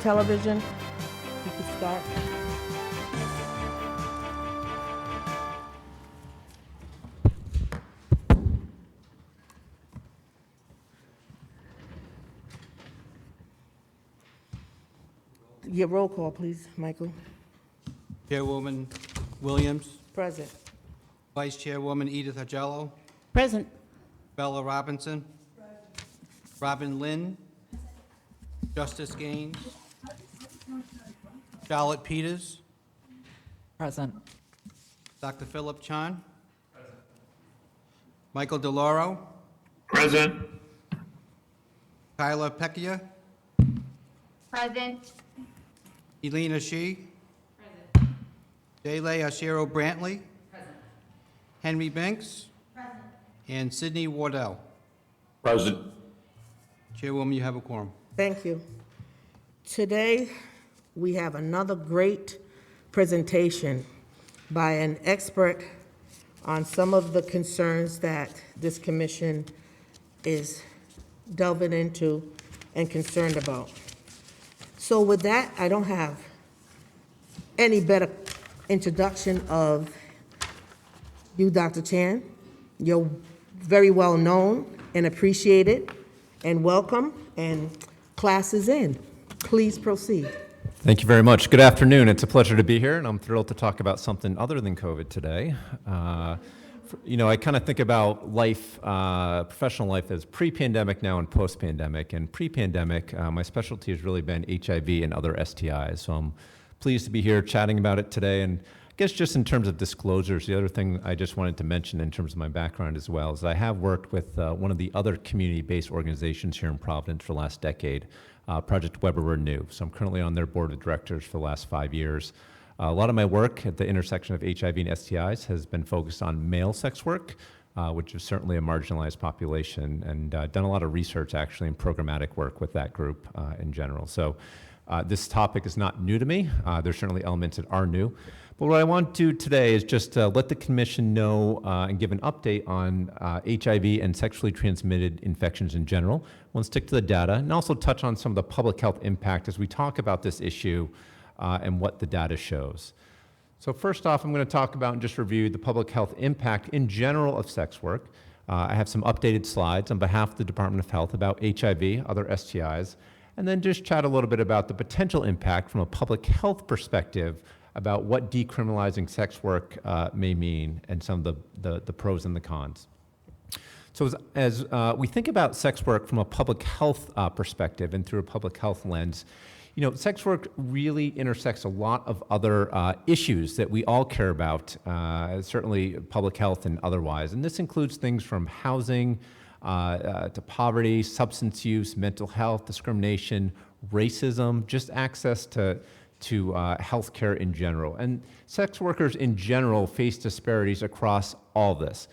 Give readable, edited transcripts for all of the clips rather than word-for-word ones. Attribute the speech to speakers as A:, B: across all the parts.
A: television. You can start. Your roll call, please, Michael.
B: Chairwoman Williams,
A: Present.
B: Vice Chairwoman Edith Agello,
A: Present.
B: Bella Robinson, Robin Lynn, Justice Gaines, Charlotte Peters,
C: Present.
B: Dr. Philip Chan, Michael DeLauro,
D: Present.
B: Kyla Pecchia,
E: Present.
B: Elena Shee, Dele Ashero Brantley, Henry Banks, and Sidney Wardell.
D: Present.
B: Chairwoman, you have a quorum.
A: Thank you. Today, we have another great presentation by an expert on some of the concerns that this commission is delving into and concerned about. So with that, I don't have any better introduction of you, Dr. Chan. You're very well known and appreciated and welcome, and class is in. Please proceed.
F: Thank you very much. Good afternoon. It's a pleasure to be here, and I'm thrilled to talk about something other than COVID today. You know, I kind of think about life, professional life as pre-pandemic now and post-pandemic. And pre-pandemic, my specialty has really been HIV and other STIs. So I'm pleased to be here chatting about it today. And I guess just in terms of disclosures, the other thing I just wanted to mention in terms of my background as well is I have worked with one of the other community-based organizations here in Providence for the last decade, Project Weber Renew. So I'm currently on their board of directors for the last 5 years. A lot of my work at the intersection of HIV and STIs has been focused on male sex work, which is certainly a marginalized population, and done a lot of research actually and programmatic work with that group in general. So this topic is not new to me. There's certainly elements that are new. But what I want to do today is just let the commission know and give an update on HIV and sexually transmitted infections in general. I want to stick to the data and also touch on some of the public health impact as we talk about this issue and what the data shows. So first off, I'm going to talk about and just review the public health impact in general of sex work. I have some updated slides on behalf of the Department of Health about HIV, other STIs, and then just chat a little bit about the potential impact from a public health perspective about what decriminalizing sex work may mean and some of the pros and the cons. So as we think about sex work from a public health perspective and through a public health lens, you know, sex work really intersects a lot of other issues that we all care about, certainly public health and otherwise. And this includes things from housing to poverty, substance use, mental health, discrimination, racism, just access to healthcare in general. And sex workers in general face disparities across all this.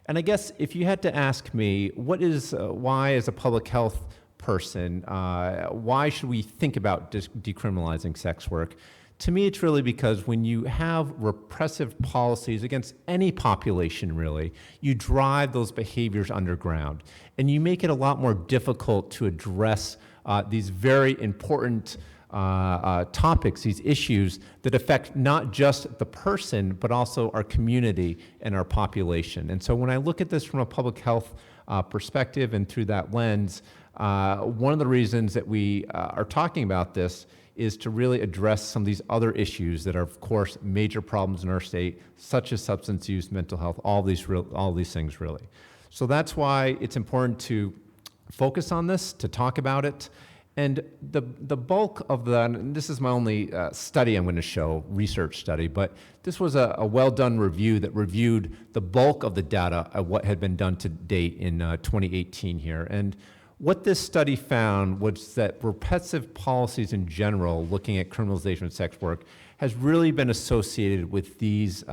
F: And I guess if you had to ask me, why as a public health person, why should we think about decriminalizing sex work? To me, it's really because when you have repressive policies against any population, really, you drive those behaviors underground, and you make it a lot more difficult to address these very important topics, these issues that affect not just the person, but also our community and our population. And so when I look at this from a public health perspective and through that lens, one of the reasons that we are talking about this is to really address some of these other issues that are, of course, major problems in our state, such as substance use, mental health, all these things really. So that's why it's important to focus on this, to talk about it. And the bulk of and this is my only study I'm going to show, research study, but this was a well-done review that reviewed the bulk of the data of what had been done to date in 2018 here. And what this study found was that repressive policies in general, looking at criminalization of sex work, has really been associated with these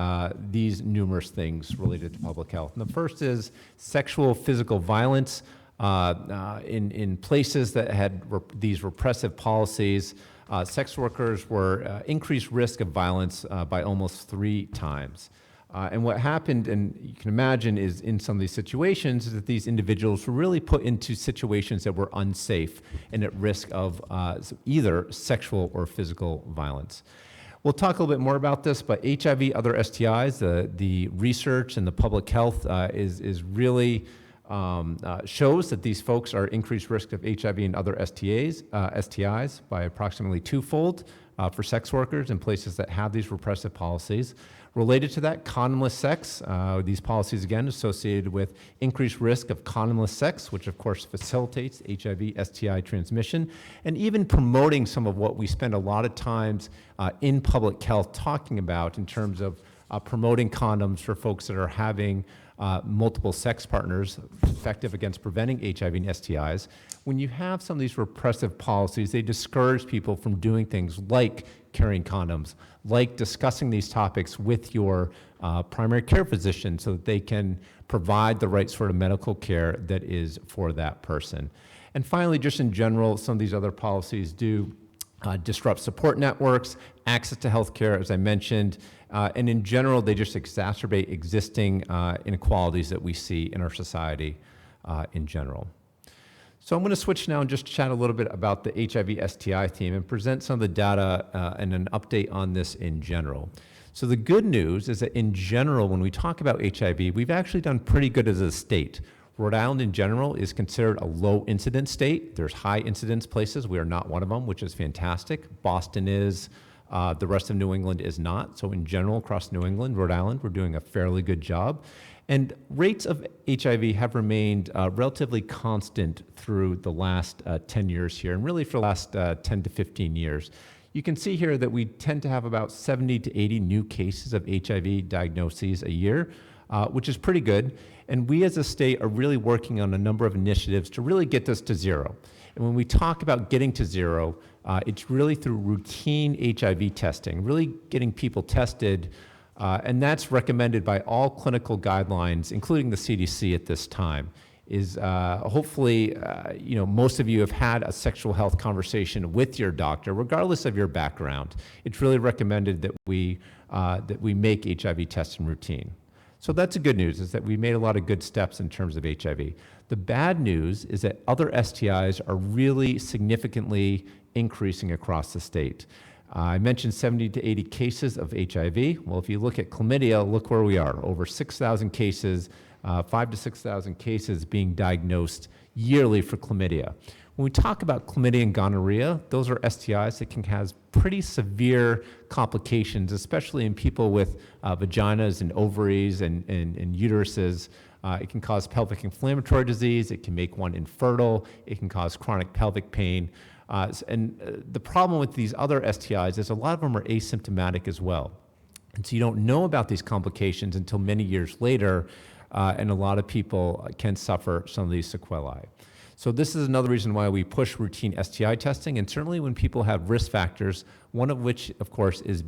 F: numerous things related to public health. And the first is sexual physical violence in places that had these repressive policies. Sex workers were increased risk of violence by almost 3 times. And what happened, and you can imagine, is in some of these situations, is that these individuals were really put into situations that were unsafe and at risk of either sexual or physical violence. We'll talk a little bit more about this, but HIV, other STIs, the research and the public health is really shows that these folks are increased risk of HIV and other STIs by approximately twofold for sex workers in places that have these repressive policies. Related to that, condomless sex, these policies again associated with increased risk of condomless sex, which of course facilitates HIV, STI transmission, and even promoting some of what we spend a lot of times in public health talking about in terms of promoting condoms for folks that are having multiple sex partners, effective against preventing HIV and STIs. When you have some of these repressive policies, they discourage people from doing things like carrying condoms, like discussing these topics with your primary care physician so that they can provide the right sort of medical care that is for that person. And finally, just in general, some of these other policies do disrupt support networks, access to health care, as I mentioned, and in general, they just exacerbate existing inequalities that we see in our society in general. So I'm going to switch now and just chat a little bit about the HIV STI theme and present some of the data and an update on this in general. So the good news is that in general, when we talk about HIV, we've actually done pretty good as a state. Rhode Island in general is considered a low incidence state. There's high incidence places. We are not one of them, which is fantastic. Boston is, the rest of New England is not. So in general, across New England, Rhode Island, we're doing a fairly good job. And rates of HIV have remained relatively constant through the last 10 years here, and really for the last 10 to 15 years. You can see here that we tend to have about 70 to 80 new cases of HIV diagnoses a year, which is pretty good. And we as a state are really working on a number of initiatives to really get this to zero. And when we talk about getting to zero, it's really through routine HIV testing, really getting people tested. And that's recommended by all clinical guidelines, including the CDC at this time, is hopefully, most of you have had a sexual health conversation with your doctor, regardless of your background. It's really recommended that we make HIV testing routine. So that's the good news, is that we made a lot of good steps in terms of HIV. The bad news is that other STIs are really significantly increasing across the state. I mentioned 70 to 80 cases of HIV. Well, if you look at chlamydia, look where we are. Over 6,000 cases, 5,000 to 6,000 cases being diagnosed yearly for chlamydia. When we talk about chlamydia and gonorrhea, those are STIs that can have pretty severe complications, especially in people with vaginas and ovaries and uteruses. It can cause pelvic inflammatory disease. It can make one infertile. It can cause chronic pelvic pain. And the problem with these other STIs is a lot of them are asymptomatic as well. And so you don't know about these complications until many years later, and a lot of people can suffer some of these sequelae. So this is another reason why we push routine STI testing, and certainly when people have risk factors, one of which, of course, is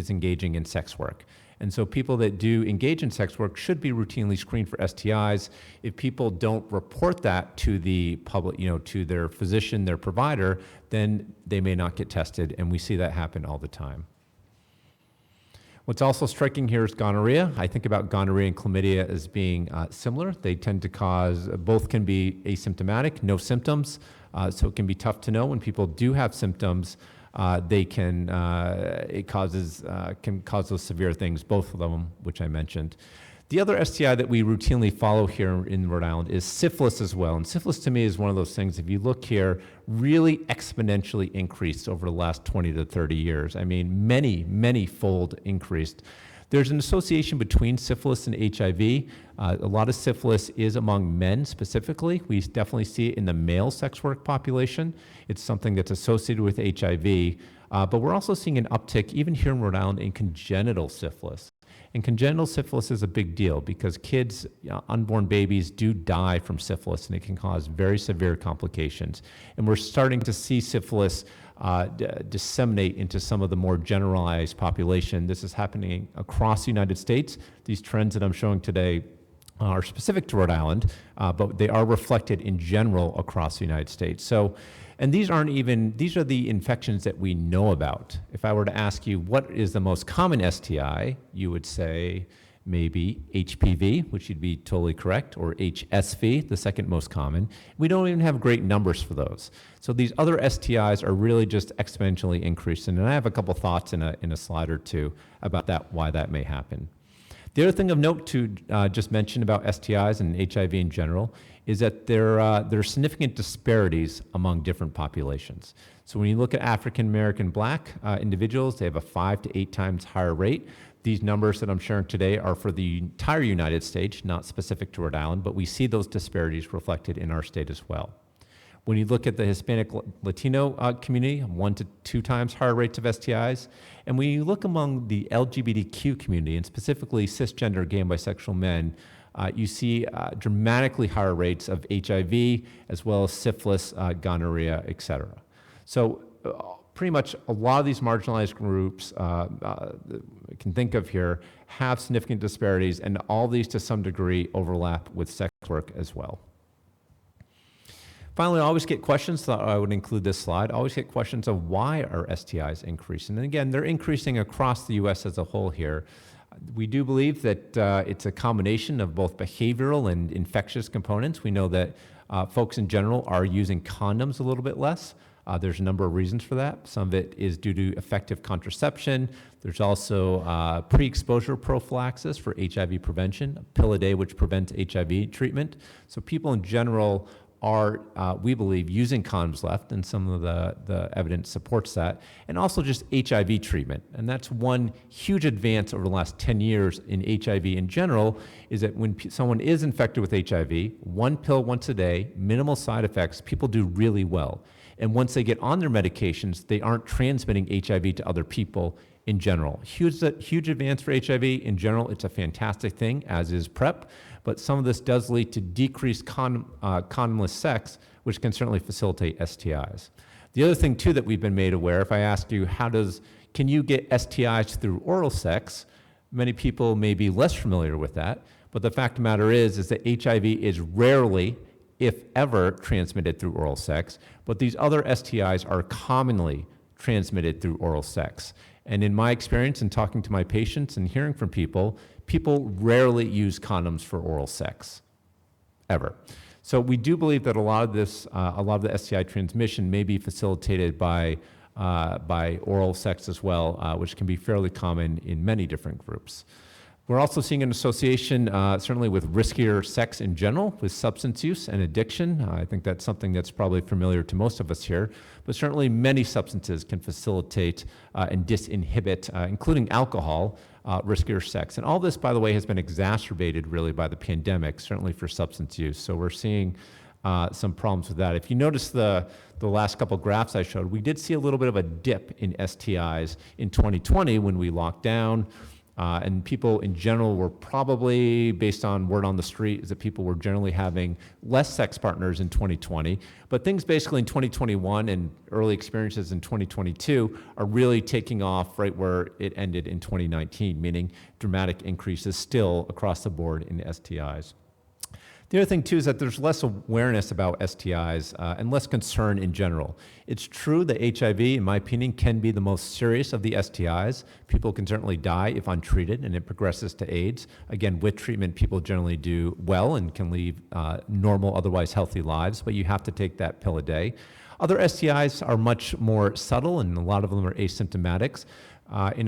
F: engaging in sex work. And so people that do engage in sex work should be routinely screened for STIs. If people don't report that to the public, to their physician, their provider, then they may not get tested, and we see that happen all the time. What's also striking here is gonorrhea. I think about gonorrhea and chlamydia as being similar. They tend to cause, both can be asymptomatic, no symptoms, so it can be tough to know when people do have symptoms. Can cause those severe things, both of them, which I mentioned. The other STI that we routinely follow here in Rhode Island is syphilis as well. And syphilis to me is one of those things, if you look here, really exponentially increased over the last 20 to 30 years. I mean, many fold increased. There's an association between syphilis and HIV. A lot of syphilis is among men specifically. We definitely see it in the male sex work population. It's something that's associated with HIV. But we're also seeing an uptick, even here in Rhode Island, in congenital syphilis. And congenital syphilis is a big deal because kids, unborn babies, do die from syphilis, and it can cause very severe complications. And we're starting to see syphilis disseminate into some of the more generalized population. This is happening across the United States. These trends that I'm showing today are specific to Rhode Island, but they are reflected in general across the United States. So, and these are the infections that we know about. If I were to ask you what is the most common STI, you would say may be HPV, which you'd be totally correct, or HSV, the second most common. We don't even have great numbers for those. So these other STIs are really just exponentially increasing, and I have a couple thoughts in a slide or two about that, why that may happen. The other thing of note to just mention about STIs and HIV in general is that there are significant disparities among different populations. So when you look at African American Black individuals, they have a 5 to 8 times higher rate. These numbers that I'm sharing today are for the entire United States, not specific to Rhode Island, but we see those disparities reflected in our state as well. When you look at the Hispanic Latino community, 1 to 2 times higher rates of STIs. And when you look among the LGBTQ community, and specifically cisgender gay and bisexual men, you see dramatically higher rates of HIV, as well as syphilis, gonorrhea, et cetera. So pretty much a lot of these marginalized groups we can think of here have significant disparities, and all these to some degree overlap with sex work as well. Finally, I always get questions, thought I would include this slide, I always get questions of why are STIs increasing? And again, they're increasing across the US as a whole here. We do believe that it's a combination of both behavioral and infectious components. We know that folks in general are using condoms a little bit less. There's a number of reasons for that. Some of it is due to effective contraception. There's also pre-exposure prophylaxis for HIV prevention, a pill a day which prevents HIV treatment. So people in general are, we believe, using condoms left, and some of the evidence supports that, and also just HIV treatment. And that's one huge advance over the last 10 years in HIV in general, is that when someone is infected with HIV, one pill once a day, minimal side effects, people do really well. And once they get on their medications, they aren't transmitting HIV to other people in general. Huge advance for HIV in general. It's a fantastic thing, as is PrEP, but some of this does lead to decreased condomless sex, which can certainly facilitate STIs. The other thing too that we've been made aware, if I ask you, can you get STIs through oral sex? Many people may be less familiar with that, but the fact of the matter is that HIV is rarely, if ever, transmitted through oral sex, but these other STIs are commonly transmitted through oral sex. And in my experience in talking to my patients and hearing from people, people rarely use condoms for oral sex, ever. So we do believe that a lot of the STI transmission may be facilitated by oral sex as well, which can be fairly common in many different groups. We're also seeing an association, certainly with riskier sex in general, with substance use and addiction. I think that's something that's probably familiar to most of us here, but certainly many substances can facilitate and disinhibit, including alcohol, riskier sex. And all this, by the way, has been exacerbated really by the pandemic, certainly for substance use. So we're seeing some problems with that. If you notice the last couple graphs I showed, we did see a little bit of a dip in STIs in 2020 when we locked down. And people in general were probably, based on word on the street, is that people were generally having less sex partners in 2020. But things basically in 2021 and early experiences in 2022 are really taking off right where it ended in 2019, meaning dramatic increases still across the board in STIs. The other thing, too, is that there's less awareness about STIs and less concern in general. It's true that HIV, in my opinion, can be the most serious of the STIs. People can certainly die if untreated, and it progresses to AIDS. Again, with treatment, people generally do well and can lead normal, otherwise healthy lives, but you have to take that pill a day. Other STIs are much more subtle, and a lot of them are asymptomatic. In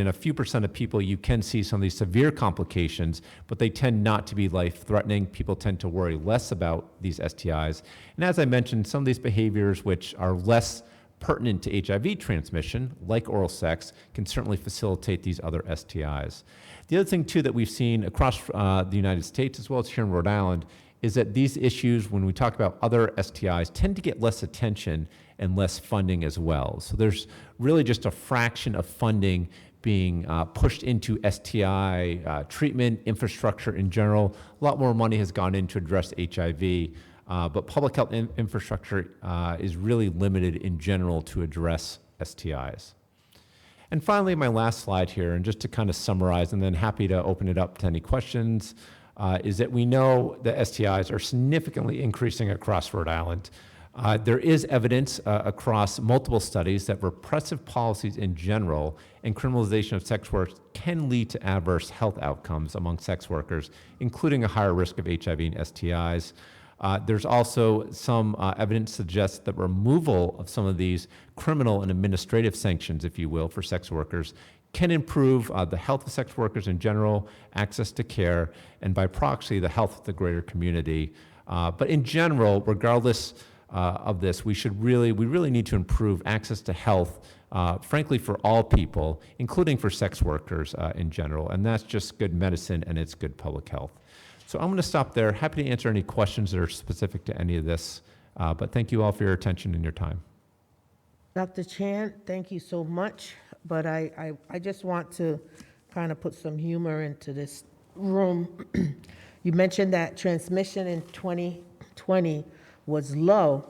F: a few percent of people, you can see some of these severe complications, but they tend not to be life-threatening. People tend to worry less about these STIs. And as I mentioned, some of these behaviors which are less pertinent to HIV transmission, like oral sex, can certainly facilitate these other STIs. The other thing, too, that we've seen across the United States, as well as here in Rhode Island, is that these issues, when we talk about other STIs, tend to get less attention and less funding as well. So there's really just a fraction of funding being pushed into STI treatment, infrastructure in general. A lot more money has gone in to address HIV, but public health infrastructure is really limited in general to address STIs. And finally, my last slide here, and just to kind of summarize, and then happy to open it up to any questions, is that we know that STIs are significantly increasing across Rhode Island. There is evidence across multiple studies that repressive policies in general and criminalization of sex work can lead to adverse health outcomes among sex workers, including a higher risk of HIV and STIs. There's also some evidence suggests that removal of some of these criminal and administrative sanctions, if you will, for sex workers can improve the health of sex workers in general, access to care, and by proxy, the health of the greater community. But in general, regardless of this, we really need to improve access to health, frankly, for all people, including for sex workers in general. And that's just good medicine and it's good public health. So I'm going to stop there. Happy to answer any questions that are specific to any of this. But thank you all for your attention and your time.
A: Dr. Chan, thank you so much, but I just want to kind of put some humor into this room. You mentioned that transmission in 2020 was low,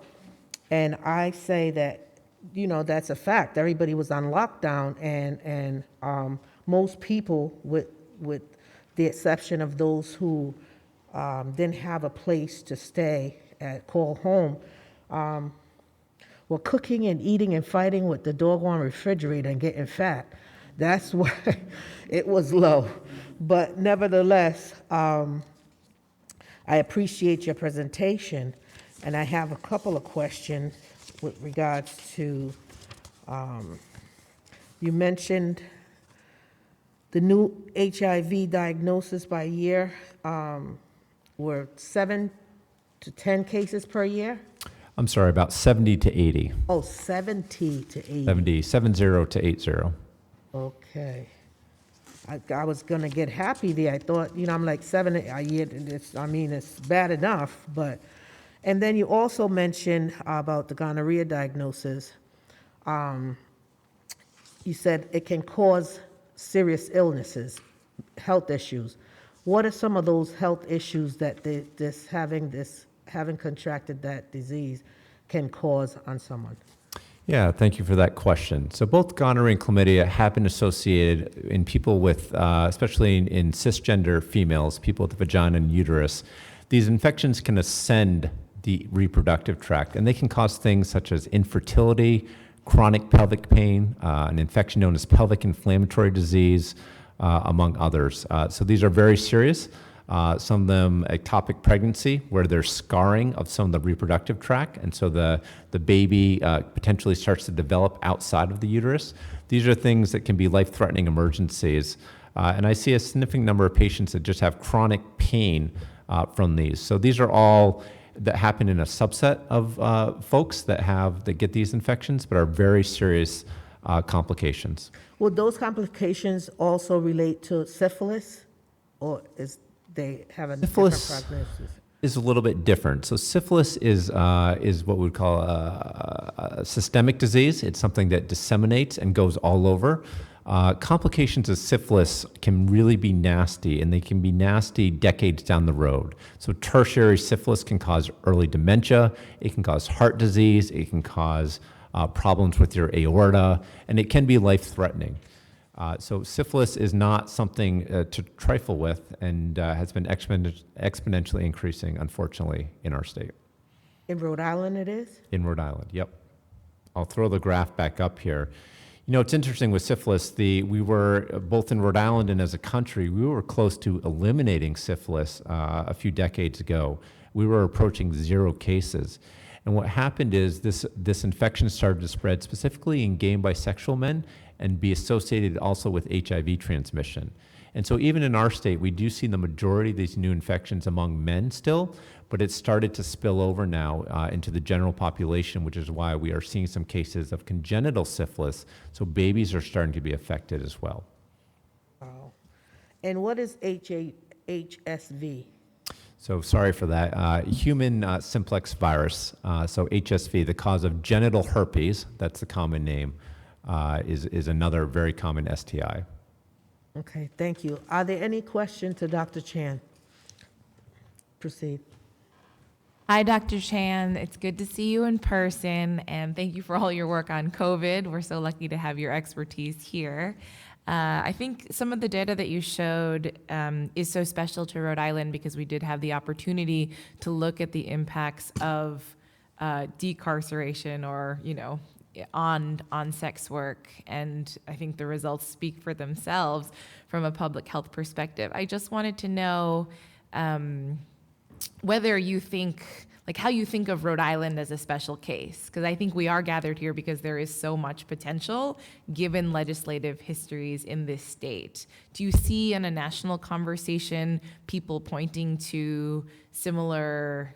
A: and I say that, you know, that's a fact. Everybody was on lockdown, and most people, with the exception of those who didn't have a place to stay call home, were cooking and eating and fighting with the doggone refrigerator and getting fat. That's why it was low. But nevertheless, I appreciate your presentation, and I have a couple of questions with regards to, you mentioned the new HIV diagnosis by year were 7 to 10 cases per year?
F: I'm sorry, about 70 to 80.
A: Oh, 70 to 80.
F: 70 to 80.
A: Okay. I was gonna get happy there. I thought, you know, I'm like 7 a year. It's bad enough, but. And then you also mentioned about the gonorrhea diagnosis. You said it can cause serious illnesses, health issues. What are some of those health issues that having contracted that disease can cause on someone?
F: Yeah, thank you for that question. So both gonorrhea and chlamydia have been associated in people with, especially in cisgender females, people with a vagina and uterus. These infections can ascend the reproductive tract, and they can cause things such as infertility, chronic pelvic pain, an infection known as pelvic inflammatory disease, among others. So these are very serious. Some of them ectopic pregnancy, where there's scarring of some of the reproductive tract, and so the baby potentially starts to develop outside of the uterus. These are things that can be life-threatening emergencies. And I see a significant number of patients that just have chronic pain from these. So these are all that happen in a subset of folks that get these infections, but are very serious complications.
A: Would those complications also relate to syphilis, or they have a
F: Syphilis
A: different prognosis?
F: Is a little bit different. So syphilis is what we would call a systemic disease. It's something that disseminates and goes all over. Complications of syphilis can really be nasty, and they can be nasty decades down the road. So tertiary syphilis can cause early dementia, it can cause heart disease, it can cause problems with your aorta, and it can be life-threatening. So syphilis is not something to trifle with, and has been exponentially increasing, unfortunately, in our state.
A: In Rhode Island it is?
F: In Rhode Island, yep. I'll throw the graph back up here. You know, it's interesting with syphilis, we were, both in Rhode Island and as a country, we were close to eliminating syphilis a few decades ago. We were approaching 0 cases. And what happened is this infection started to spread specifically in gay and bisexual men and be associated also with HIV transmission. And so even in our state, we do see the majority of these new infections among men still, but it's started to spill over now into the general population, which is why we are seeing some cases of congenital syphilis. So babies are starting to be affected as well.
A: Wow. And what is HSV?
F: So sorry for that. Human simplex virus, so HSV, the cause of genital herpes, that's the common name, is another very common STI.
A: Okay, thank you. Are there any questions to Dr. Chan? Proceed.
E: Hi, Dr. Chan. It's good to see you in person, and thank you for all your work on COVID. We're so lucky to have your expertise here. I think some of the data that you showed is so special to Rhode Island because we did have the opportunity to look at the impacts of decarceration or, on sex work. And I think the results speak for themselves from a public health perspective. I just wanted to know whether you think, how you think of Rhode Island as a special case, because I think we are gathered here because there is so much potential given legislative histories in this state. Do you see in a national conversation people pointing to similar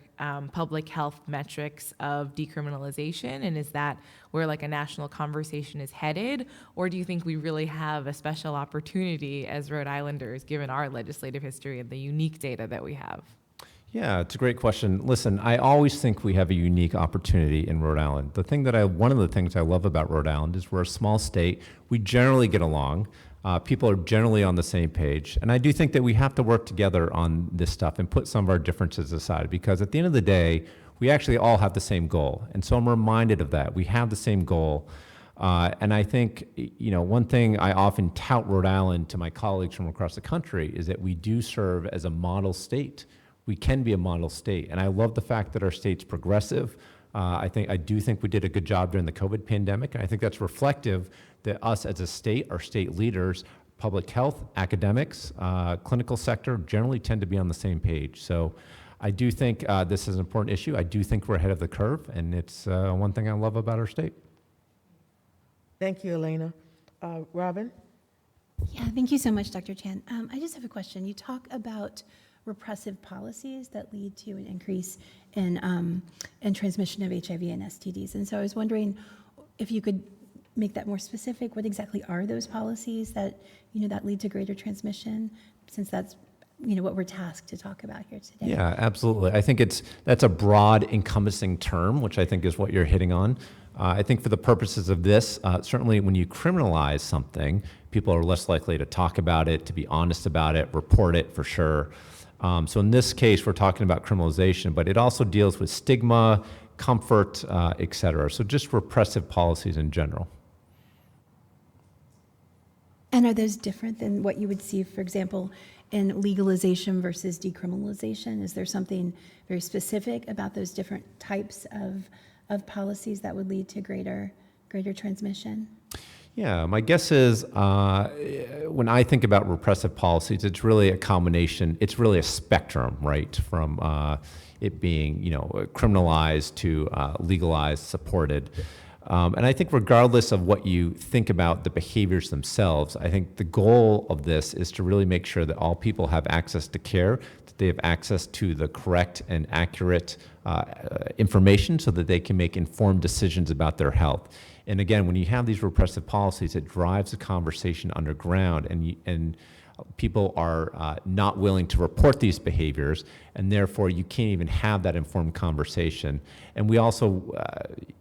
E: public health metrics of decriminalization, and is that where a national conversation is headed, or do you think we really have a special opportunity as Rhode Islanders given our legislative history and the unique data that we have?
F: Yeah, it's a great question. Listen, I always think we have a unique opportunity in Rhode Island. One of the things I love about Rhode Island is we're a small state. We generally get along. People are generally on the same page. And I do think that we have to work together on this stuff and put some of our differences aside, because at the end of the day, we actually all have the same goal. And so I'm reminded of that. We have the same goal. And I think, one thing I often tout Rhode Island to my colleagues from across the country is that we do serve as a model state. We can be a model state. And I love the fact that our state's progressive. I do think we did a good job during the COVID pandemic. And I think that's reflective that us as a state, our state leaders, public health, academics, clinical sector generally tend to be on the same page. So I do think this is an important issue. I do think we're ahead of the curve. And it's one thing I love about our state.
A: Thank you, Elena. Robin?
G: Yeah, thank you so much, Dr. Chan. I just have a question. You talk about repressive policies that lead to an increase in transmission of HIV and STDs. And so I was wondering if you could make that more specific. What exactly are those policies that, that lead to greater transmission, since that's, what we're tasked to talk about here today?
F: Yeah, absolutely. I think that's a broad encompassing term, which I think is what you're hitting on. I think for the purposes of this, certainly when you criminalize something, people are less likely to talk about it, to be honest about it, report it for sure. So in this case, we're talking about criminalization, but it also deals with stigma, comfort, et cetera. So just repressive policies in general.
G: And are those different than what you would see, for example, in legalization versus decriminalization? Is there something very specific about those different types of policies that would lead to greater transmission?
F: Yeah, my guess is when I think about repressive policies, it's really a combination. It's really a spectrum, right? From it being, criminalized to legalized, supported. And I think regardless of what you think about the behaviors themselves, I think the goal of this is to really make sure that all people have access to care, that they have access to the correct and accurate information so that they can make informed decisions about their health. And again, when you have these repressive policies, it drives the conversation underground, and people are not willing to report these behaviors, and therefore you can't even have that informed conversation. And we also,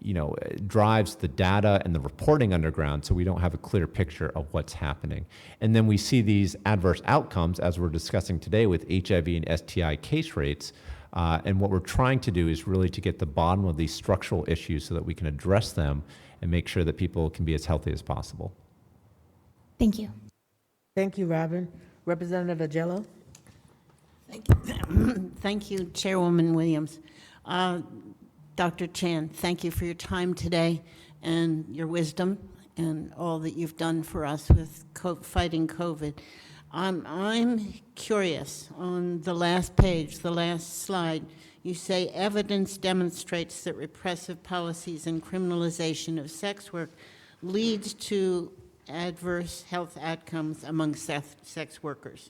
F: it drives the data and the reporting underground, so we don't have a clear picture of what's happening. And then we see these adverse outcomes, as we're discussing today with HIV and STI case rates. And what we're trying to do is really to get the bottom of these structural issues so that we can address them and make sure that people can be as healthy as possible.
G: Thank you.
A: Thank you, Robin. Representative Agello?
H: Thank you, Chairwoman Williams. Dr. Chan, thank you for your time today and your wisdom and all that you've done for us with fighting COVID. I'm curious, on the last page, the last slide, you say evidence demonstrates that repressive policies and criminalization of sex work leads to adverse health outcomes among sex workers,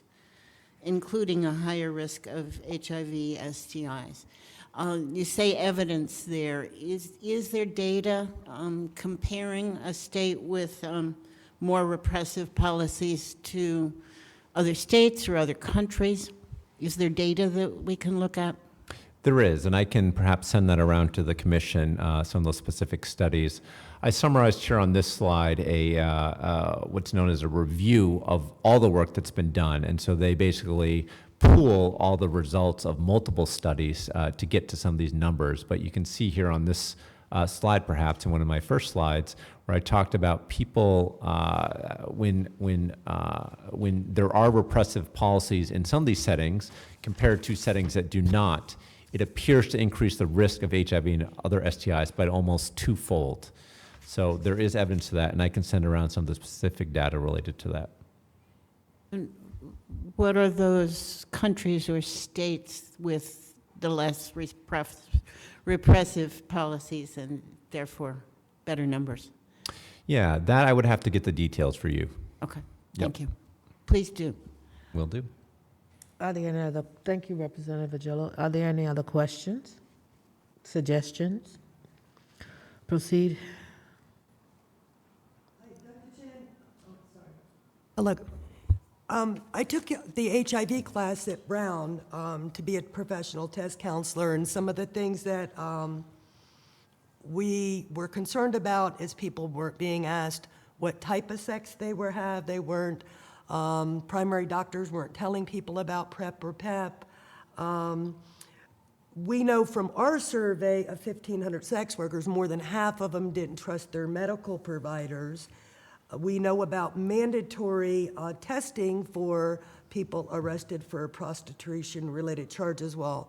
H: including a higher risk of HIV, STIs. You say evidence there. Is there data comparing a state with more repressive policies to other states or other countries? Is there data that we can look at?
F: There is, and I can perhaps send that around to the commission, some of those specific studies. I summarized here on this slide what's known as a review of all the work that's been done. And so they basically pool all the results of multiple studies to get to some of these numbers. But you can see here on this slide, perhaps in one of my first slides, where I talked about people when there are repressive policies in some of these settings compared to settings that do not, it appears to increase the risk of HIV and other STIs by almost twofold. So there is evidence to that, and I can send around some of the specific data related to that.
H: What are those countries or states with the less repressive policies and therefore better numbers?
F: Yeah, that I would have to get the details for you.
H: Okay,
F: Yep.
H: thank you. Please do.
F: Will do.
A: Are there any other, thank you, Representative Agillo. Are there any other questions, suggestions? Proceed.
I: Hello. I took the HIV class at Brown to be a professional test counselor, and some of the things that we were concerned about is people were being asked what type of sex they have. They weren't, primary doctors weren't telling people about PrEP or PEP. We know from our survey of 1,500 sex workers, more than half of them didn't trust their medical providers. We know about mandatory testing for people arrested for prostitution-related charges, while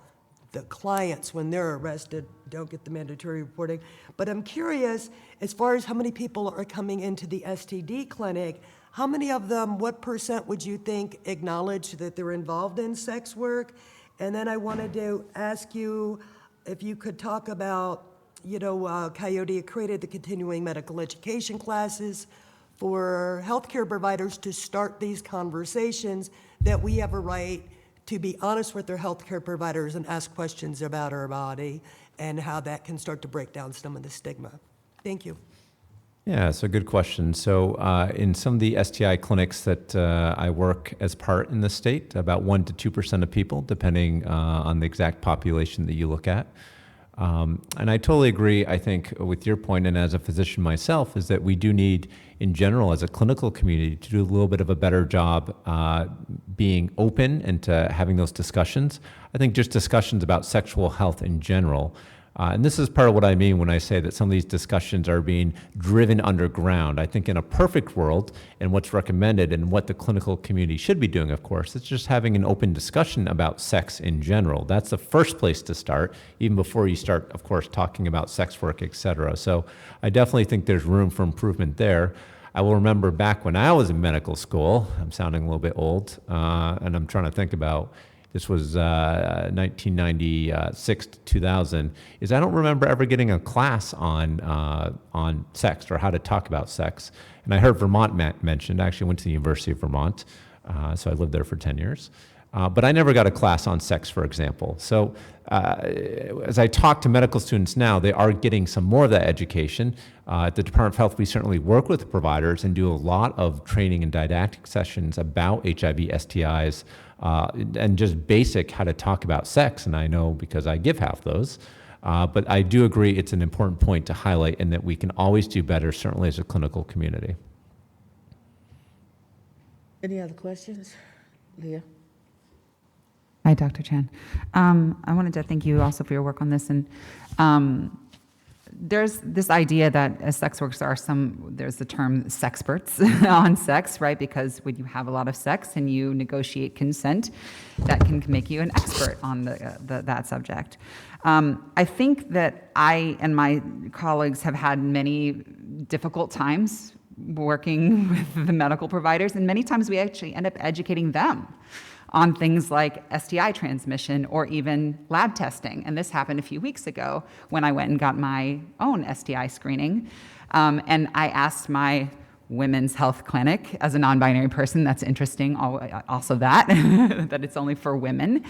I: the clients, when they're arrested, don't get the mandatory reporting. But I'm curious, as far as how many people are coming into the STD clinic, how many of them, what % would you think acknowledge that they're involved in sex work? And then I wanted to ask you if you could talk about, Coyote created the continuing medical education classes for healthcare providers to start these conversations, that we have a right to be honest with their healthcare providers and ask questions about our body, and how that can start to break down some of the stigma. Thank you.
F: Yeah, it's a good question. So in some of the STI clinics that I work as part in the state, about 1% to 2% of people, depending on the exact population that you look at. And I totally agree, I think, with your point, and as a physician myself, is that we do need, in general, as a clinical community, to do a little bit of a better job being open and to having those discussions. I think just discussions about sexual health in general. And this is part of what I mean when I say that some of these discussions are being driven underground. I think in a perfect world, and what's recommended and what the clinical community should be doing, of course, it's just having an open discussion about sex in general. That's the first place to start, even before you start, of course, talking about sex work, et cetera. So I definitely think there's room for improvement there. I will remember back when I was in medical school, I'm sounding a little bit old, and I'm trying to think about, this was 1996 to 2000, is I don't remember ever getting a class on sex or how to talk about sex. And I heard Vermont mentioned. I actually went to the University of Vermont, so I lived there for 10 years. But I never got a class on sex, for example. So as I talk to medical students now, they are getting some more of that education. At the Department of Health, we certainly work with the providers and do a lot of training and didactic sessions about HIV, STIs, and just basic how to talk about sex. And I know because I give half those. But I do agree it's an important point to highlight, and that we can always do better, certainly as a clinical community.
A: Any other questions? Leah?
C: Hi, Dr. Chan. I wanted to thank you also for your work on this. And there's this idea that as sex workers there's the term sexperts on sex, right? Because when you have a lot of sex and you negotiate consent, that can make you an expert on that subject. I think that I and my colleagues have had many difficult times working with the medical providers, and many times we actually end up educating them on things like STI transmission or even lab testing. And this happened a few weeks ago when I went and got my own STI screening. And I asked my women's health clinic, as a non-binary person, that's interesting, also that it's only for women.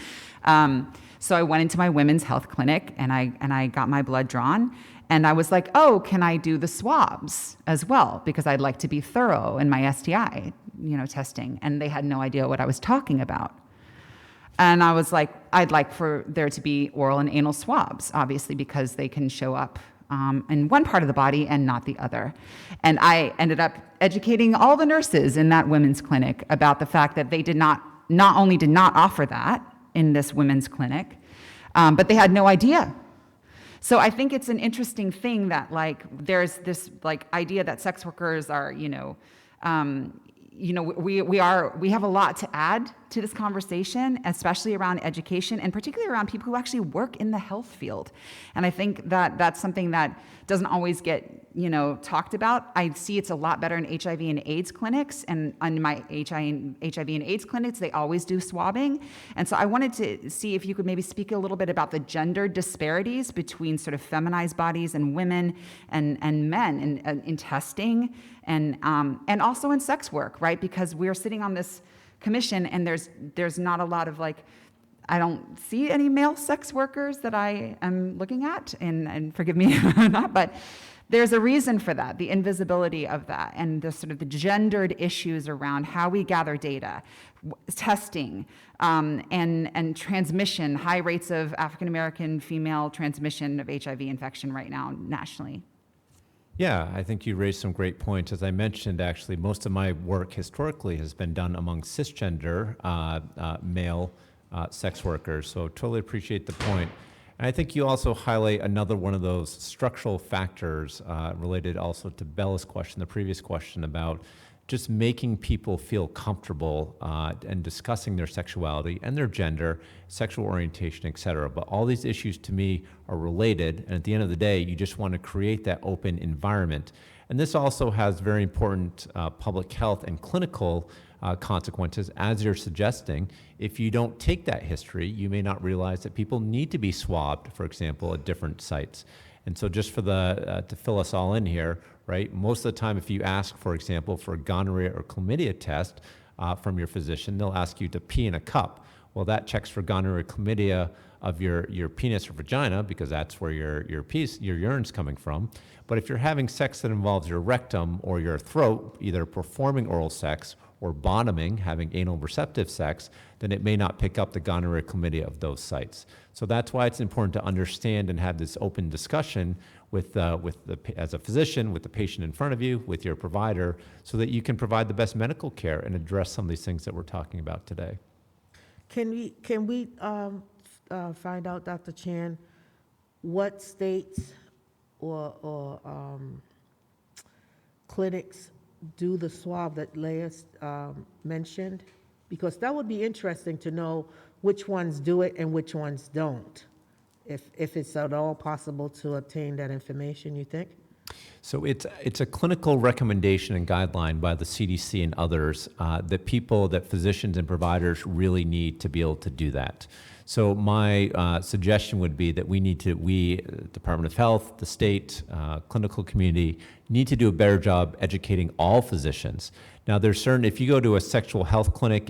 C: So I went into my women's health clinic and I got my blood drawn. And I was like, oh, can I do the swabs as well? Because I'd like to be thorough in my STI, testing. And they had no idea what I was talking about. And I was like, I'd like for there to be oral and anal swabs, obviously, because they can show up in one part of the body and not the other. And I ended up educating all the nurses in that women's clinic about the fact that they not only did not offer that in this women's clinic, but they had no idea. So I think it's an interesting thing that there's this idea that sex workers are, you know, we have a lot to add to this conversation, especially around education and particularly around people who actually work in the health field. And I think that that's something that doesn't always get, you know, talked about. I see it's a lot better in HIV and AIDS clinics, and on my HIV and AIDS clinics, they always do swabbing. And so I wanted to see if you could maybe speak a little bit about the gender disparities between sort of feminized bodies and women and men in testing and also in sex work, right? Because we're sitting on this commission and there's not a lot of like, I don't see any male sex workers that I am looking at, and forgive me for that, but there's a reason for that, the invisibility of that, and the sort of the gendered issues around how we gather data, testing, and transmission, high rates of African American female transmission of HIV infection right now nationally.
F: Yeah, I think you raised some great points. As I mentioned, actually, most of my work historically has been done among cisgender male sex workers, so totally appreciate the point. And I think you also highlight another one of those structural factors related also to Bella's question, the previous question about just making people feel comfortable and discussing their sexuality and their gender, sexual orientation, et cetera. But all these issues to me are related, and at the end of the day, you just want to create that open environment. And this also has very important public health and clinical consequences, as you're suggesting. If you don't take that history, you may not realize that people need to be swabbed, for example, at different sites. And so just for to fill us all in here, right, most of the time if you ask, for example, for a gonorrhea or chlamydia test from your physician, they'll ask you to pee in a cup. Well, that checks for gonorrhea or chlamydia of your penis or vagina, because that's where your urine's coming from. But if you're having sex that involves your rectum or your throat, either performing oral sex or bottoming, having anal receptive sex, then it may not pick up the gonorrhea chlamydia of those sites. So that's why it's important to understand and have this open discussion as a physician, with the patient in front of you, with your provider, so that you can provide the best medical care and address some of these things that we're talking about today.
A: Can we find out, Dr. Chan, what states or clinics do the swab that Leah mentioned? Because that would be interesting to know which ones do it and which ones don't, if it's at all possible to obtain that information, you think?
F: So it's a clinical recommendation and guideline by the CDC and others that physicians and providers really need to be able to do that. So my suggestion would be that we, Department of Health, the state, clinical community, need to do a better job educating all physicians. Now there's if you go to a sexual health clinic,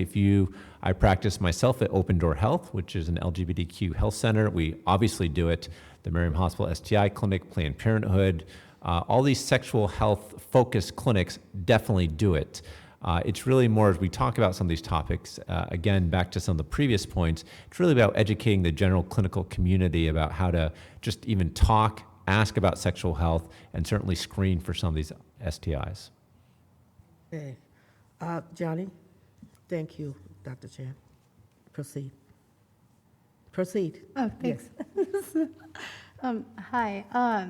F: I practice myself at Open Door Health, which is an LGBTQ health center. We obviously do it. The Miriam Hospital STI Clinic, Planned Parenthood, all these sexual health focused clinics definitely do it. It's really more, as we talk about some of these topics, again, back to some of the previous points, it's really about educating the general clinical community about how to just even talk, ask about sexual health, and certainly screen for some of these STIs.
A: Okay. Johnny? Thank you, Dr. Chan. Proceed.
G: Oh, thanks. Hi.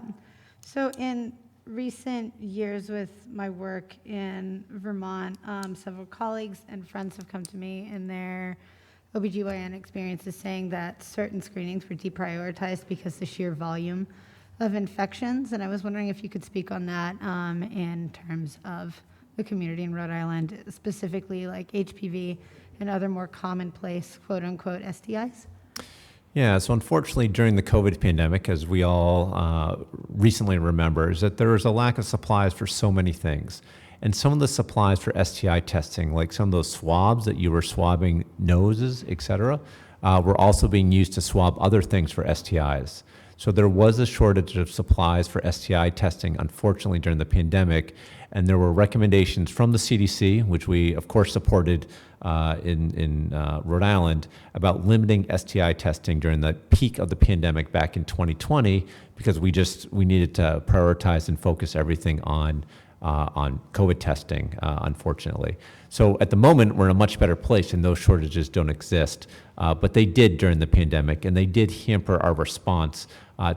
G: So in recent years with my work in Vermont, several colleagues and friends have come to me in their OBGYN experiences saying that certain screenings were deprioritized because the sheer volume of infections. And I was wondering if you could speak on that in terms of the community in Rhode Island, specifically like HPV and other more commonplace, quote unquote, STIs.
F: Yeah, so unfortunately during the COVID pandemic, as we all recently remember, is that there was a lack of supplies for so many things. And some of the supplies for STI testing, like some of those swabs that you were swabbing noses, et cetera, were also being used to swab other things for STIs. So there was a shortage of supplies for STI testing, unfortunately, during the pandemic. And there were recommendations from the CDC, which we, of course, supported in Rhode Island, about limiting STI testing during the peak of the pandemic back in 2020, because we needed to prioritize and focus everything on COVID testing, unfortunately. So at the moment, we're in a much better place and those shortages don't exist, but they did during the pandemic, and they did hamper our response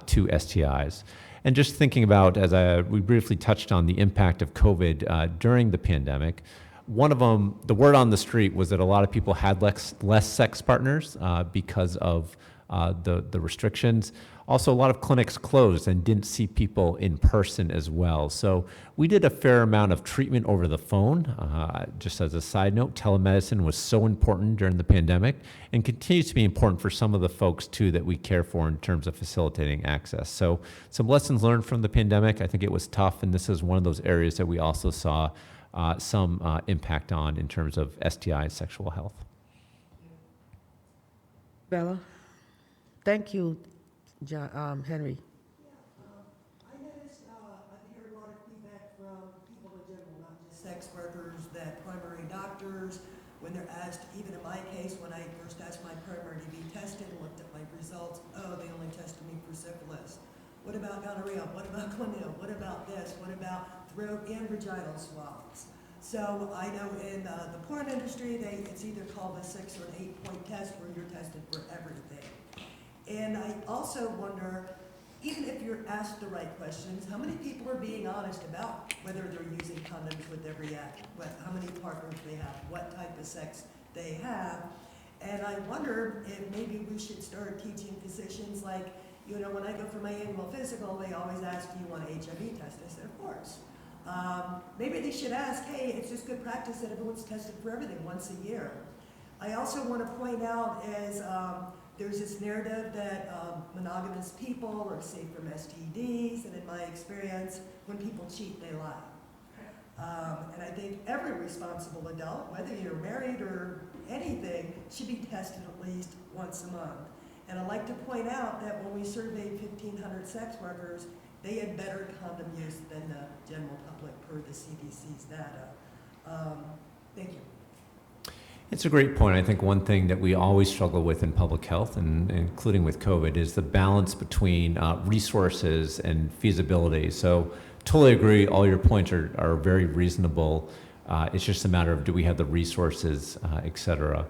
F: to STIs. And just thinking about, we briefly touched on the impact of COVID during the pandemic, One of them, the word on the street was that a lot of people had less sex partners because of the restrictions. Also, a lot of clinics closed and didn't see people in person as well. So we did a fair amount of treatment over the phone. Just as a side note, telemedicine was so important during the pandemic and continues to be important for some of the folks too that we care for in terms of facilitating access. So some lessons learned from the pandemic. I think it was tough, and this is one of those areas that we also saw some impact on in terms of STI and sexual health.
A: Bella? Thank you, Henry.
I: I noticed, I've heard a lot of feedback from people in general, not just sex workers, that primary doctors, when they're asked, even in my case, when I first asked my primary to be tested and looked at my results, oh, they only tested me for syphilis. What about gonorrhea? What about chlamydia? What about this? What about throat and vaginal swabs? So I know in the porn industry, it's either called a 6 or an 8-point test where you're tested for everything. And I also wonder, even if you're asked the right questions, how many people are being honest about whether they're using condoms with every act, how many partners they have, what type of sex they have. And I wonder if maybe we should start teaching physicians, like, you know, when I go for my annual physical, they always ask, do you want an HIV test? I said, of course. Maybe they should ask, hey, it's just good practice that everyone's tested for everything once a year. I also want to point out is there's this narrative that monogamous people are safe from STDs, and in my experience, when people cheat, they lie. And I think every responsible adult, whether you're married or anything, should be tested at least once a month. And I'd like to point out that when we surveyed 1,500 sex workers, they had better condom use than the general public per the CDC's data. Thank you.
F: It's a great point. I think one thing that we always struggle with in public health, and including with COVID, is the balance between resources and feasibility. So totally agree, all your points are very reasonable. It's just a matter of, do we have the resources, et cetera.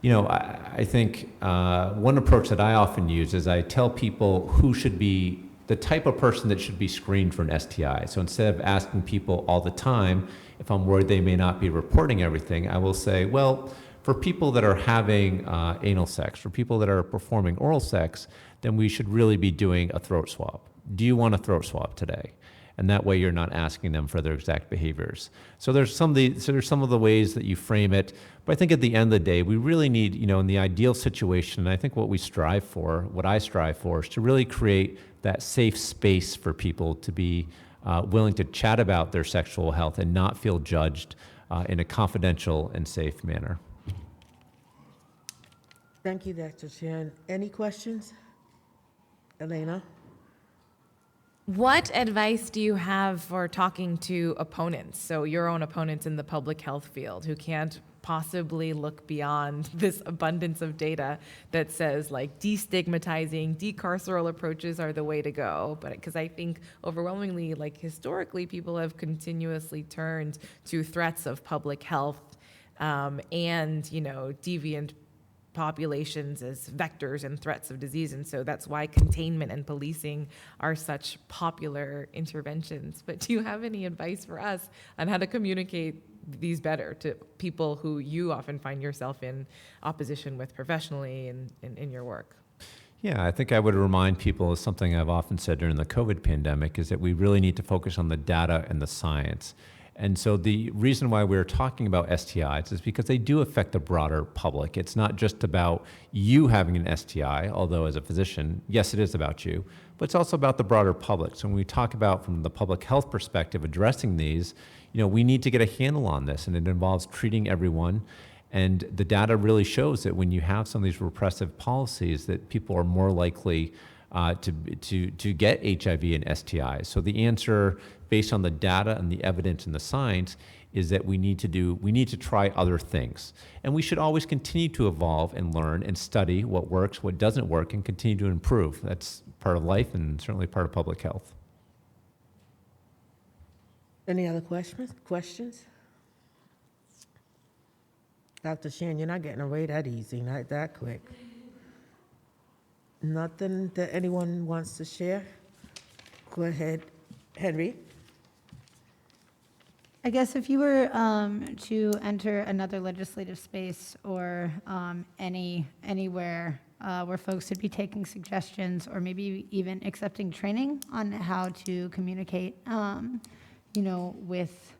F: You know, I think one approach that I often use is I tell people who should be the type of person that should be screened for an STI. So instead of asking people all the time, if I'm worried they may not be reporting everything, I will say, well, for people that are having anal sex, for people that are performing oral sex, then we should really be doing a throat swab. Do you want a throat swab today? And that way you're not asking them for their exact behaviors. So there's some of the ways that you frame it, but I think at the end of the day, we really need, you know, in the ideal situation, and I think what I strive for is to really create that safe space for people to be willing to chat about their sexual health and not feel judged in a confidential and safe manner.
A: Thank you, Dr. Chan. Any questions? Elena?
E: What advice do you have for talking to opponents, so your own opponents in the public health field who can't possibly look beyond this abundance of data that says like destigmatizing, decarceral approaches are the way to go? But because I think overwhelmingly, like historically, people have continuously turned to threats of public health and, you know, deviant populations as vectors and threats of disease. And so that's why containment and policing are such popular interventions. But do you have any advice for us on how to communicate these better to people who you often find yourself in opposition with professionally and in your work?
F: Yeah, I think I would remind people of something I've often said during the COVID pandemic, is that we really need to focus on the data and the science. And so the reason why we're talking about STIs is because they do affect the broader public. It's not just about you having an STI, although as a physician, yes, it is about you, but it's also about the broader public. So when we talk about, from the public health perspective, addressing these, you know, we need to get a handle on this, and it involves treating everyone. And the data really shows that when you have some of these repressive policies, that people are more likely to get HIV and STIs. So the answer, based on the data and the evidence and the science, is that we need to try other things. And we should always continue to evolve and learn and study what works, what doesn't work, and continue to improve. That's part of life and certainly part of public health.
A: Any other questions? Dr. Shan, you're not getting away that easy, not that quick. Nothing that anyone wants to share? Go ahead, Henry.
G: I guess if you were to enter another legislative space or anywhere where folks would be taking suggestions or maybe even accepting training on how to communicate, with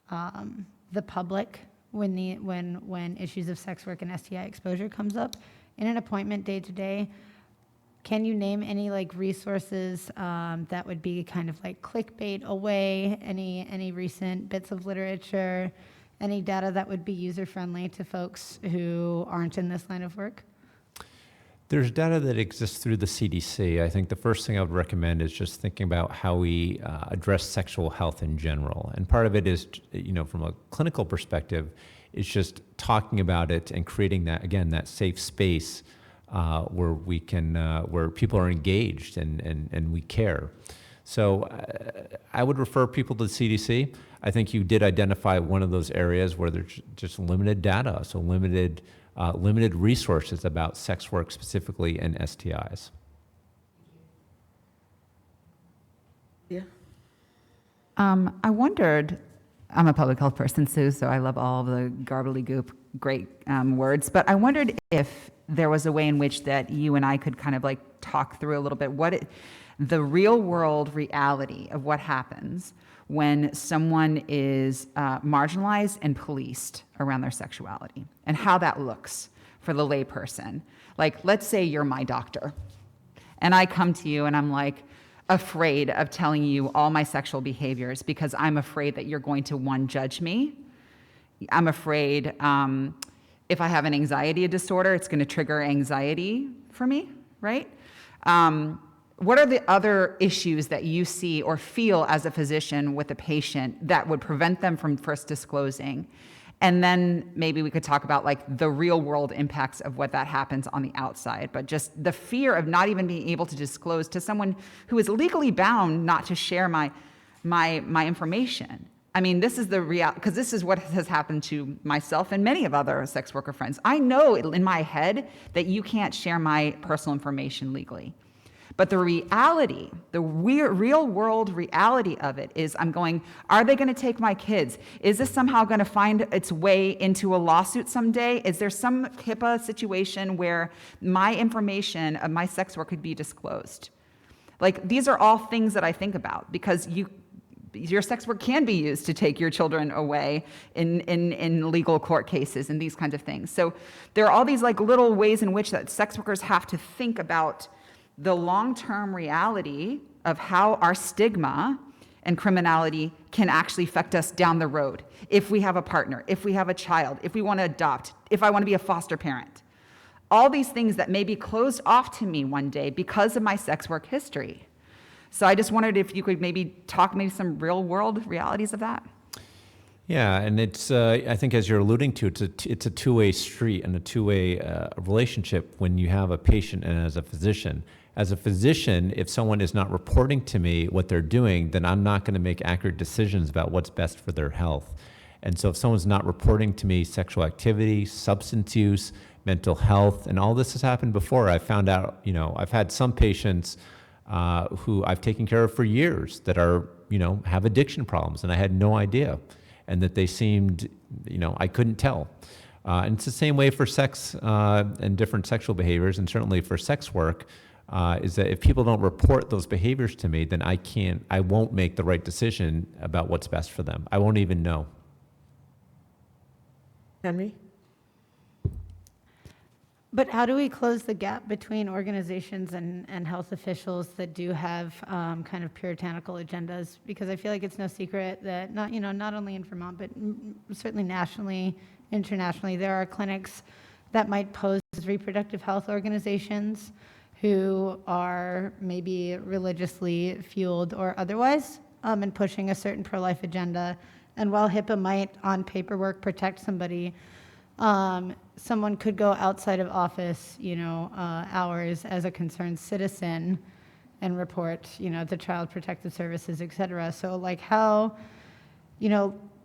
G: the public when issues of sex work and STI exposure comes up in an appointment day to day. Can you name any resources that would be kind of like clickbait away? Any recent bits of literature, any data that would be user friendly to folks who aren't in this line of work?
F: There's data that exists through the CDC. I think the first thing I would recommend is just thinking about how we address sexual health in general. And part of it is, from a clinical perspective, is just talking about it and creating that safe space where we can, where people are engaged and we care. So I would refer people to the CDC. I think you did identify one of those areas where there's just limited data, so limited resources about sex work specifically and STIs.
A: Yeah.
C: I wondered, I'm a public health person, Sue, so I love all of the gobbledygook, great words, but I wondered if there was a way in which that you and I could kind of talk through a little bit the real world reality of what happens when someone is marginalized and policed around their sexuality and how that looks for the layperson. Let's say you're my doctor and I come to you and I'm afraid of telling you all my sexual behaviors because I'm afraid that you're going to, one, judge me. I'm afraid if I have an anxiety disorder, it's going to trigger anxiety for me, right? What are the other issues that you see or feel as a physician with a patient that would prevent them from first disclosing? And then maybe we could talk about the real world impacts of what that happens on the outside, but just the fear of not even being able to disclose to someone who is legally bound not to share my information. I mean, this is the reality, because this is what has happened to myself and many of other sex worker friends. I know in my head that you can't share my personal information legally. But the reality, the real world reality of it is I'm going, are they going to take my kids? Is this somehow going to find its way into a lawsuit someday? Is there some HIPAA situation where my information of my sex work could be disclosed? These are all things that I think about because your sex work can be used to take your children away in legal court cases and these kinds of things. So there are all these little ways in which that sex workers have to think about the long-term reality of how our stigma and criminality can actually affect us down the road. If we have a partner, if we have a child, if we want to adopt, if I want to be a foster parent. All these things that may be closed off to me one day because of my sex work history. So I just wondered if you could maybe talk some real world realities of that.
F: Yeah, and it's I think as you're alluding to, it's a two-way street and a two-way relationship when you have a patient and as a physician. As a physician, if someone is not reporting to me what they're doing, then I'm not going to make accurate decisions about what's best for their health. And so if someone's not reporting to me sexual activity, substance use, mental health, and all this has happened before, I found out, I've had some patients who I've taken care of for years that are, have addiction problems, and I had no idea. And that they seemed, I couldn't tell. And it's the same way for sex and different sexual behaviors, and certainly for sex work, is that if people don't report those behaviors to me, then I won't make the right decision about what's best for them. I won't even know.
A: Henry?
G: But how do we close the gap between organizations and health officials that do have kind of puritanical agendas? Because I feel like it's no secret that not only in Vermont, but certainly nationally, internationally, there are clinics that might pose as reproductive health organizations who are maybe religiously fueled or otherwise and pushing a certain pro-life agenda. And while HIPAA might on paperwork protect somebody, someone could go outside of office, hours as a concerned citizen and report, to Child Protective Services, et cetera. So how,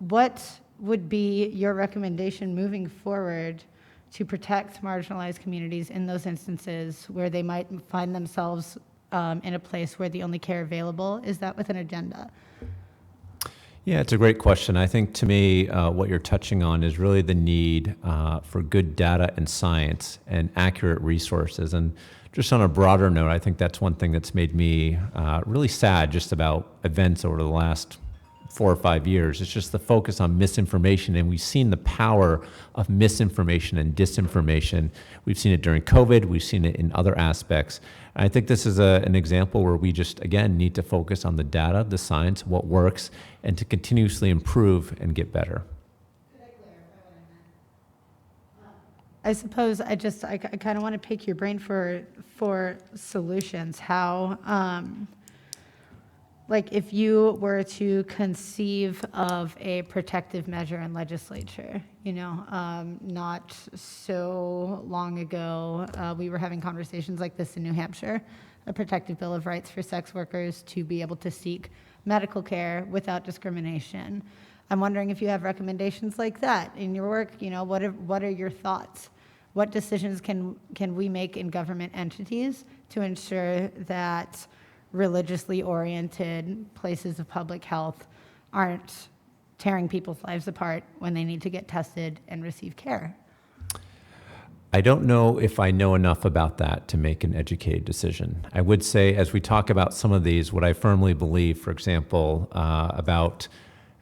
G: what would be your recommendation moving forward to protect marginalized communities in those instances where they might find themselves in a place where the only care available is that with an agenda?
F: Yeah, it's a great question. I think to me, what you're touching on is really the need for good data and science and accurate resources. And just on a broader note, I think that's one thing that's made me really sad just about events over the last 4 or 5 years. It's just the focus on misinformation, and we've seen the power of misinformation and disinformation. We've seen it during COVID, we've seen it in other aspects. And I think this is an example where we just, again, need to focus on the data, the science, what works, and to continuously improve and get better.
J: I suppose I kind of want to pick your brain for solutions. How, like, if you were to conceive of a protective measure in legislature, not so long ago, we were having conversations like this in New Hampshire, a protective bill of rights for sex workers to be able to seek medical care without discrimination. I'm wondering if you have recommendations like that in your work. What are your thoughts? What decisions can we make in government entities to ensure that religiously oriented places of public health aren't tearing people's lives apart when they need to get tested and receive care?
F: I don't know if I know enough about that to make an educated decision. I would say, as we talk about some of these, what I firmly believe, for example, about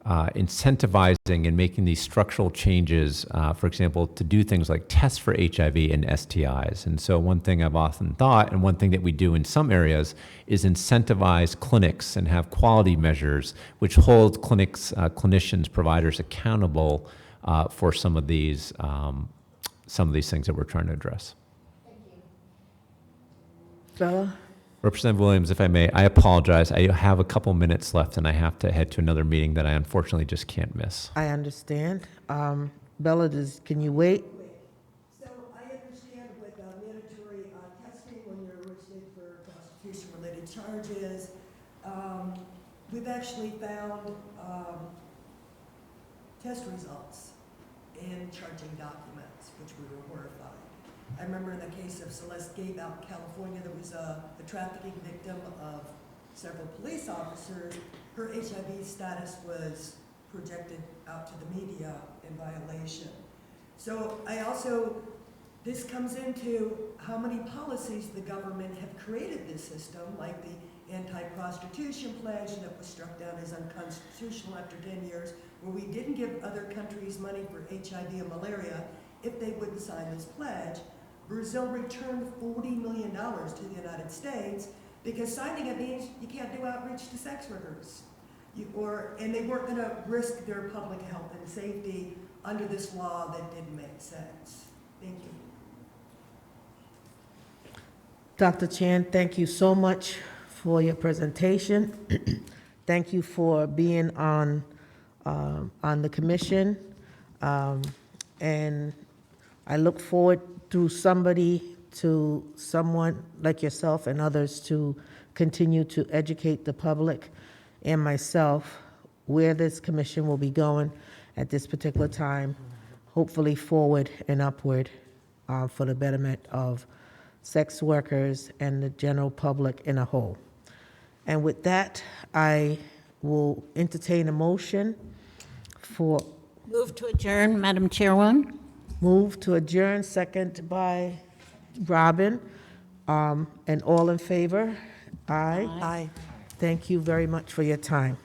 F: incentivizing and making these structural changes, for example, to do things like tests for HIV and STIs. And so one thing I've often thought, and one thing that we do in some areas, is incentivize clinics and have quality measures which hold clinicians, providers accountable for some of these things that we're trying to address.
A: Bella?
F: Representative Williams, if I may, I apologize. I have a couple minutes left and I have to head to another meeting that I unfortunately just can't miss.
A: I understand. Bella, can you wait?
I: So I understand with mandatory testing when you're arrested for prostitution-related charges, we've actually found test results in charging documents, which we were horrified. I remember in the case of Celeste Gabe out in California, there was a trafficking victim of several police officers. Her HIV status was projected out to the media in violation. So this comes into how many policies the government have created this system, like the anti-prostitution pledge that was struck down as unconstitutional after 10 years, where we didn't give other countries money for HIV and malaria if they wouldn't sign this pledge. Brazil returned $40 million to the United States because signing it means you can't do outreach to sex workers. And they weren't going to risk their public health and safety under this law that didn't make sense. Thank you.
A: Dr. Chan, thank you so much for your presentation. Thank you for being on the commission. And I look forward through someone like yourself and others to continue to educate the public and myself where this commission will be going at this particular time, hopefully forward and upward for the betterment of sex workers and the general public in a whole. And with that, I will entertain a motion for
H: Move to adjourn, Madam Chairwoman.
A: move to adjourn, second by Robin. And all in favor? Aye.
I: Aye.
A: Thank you very much for your time.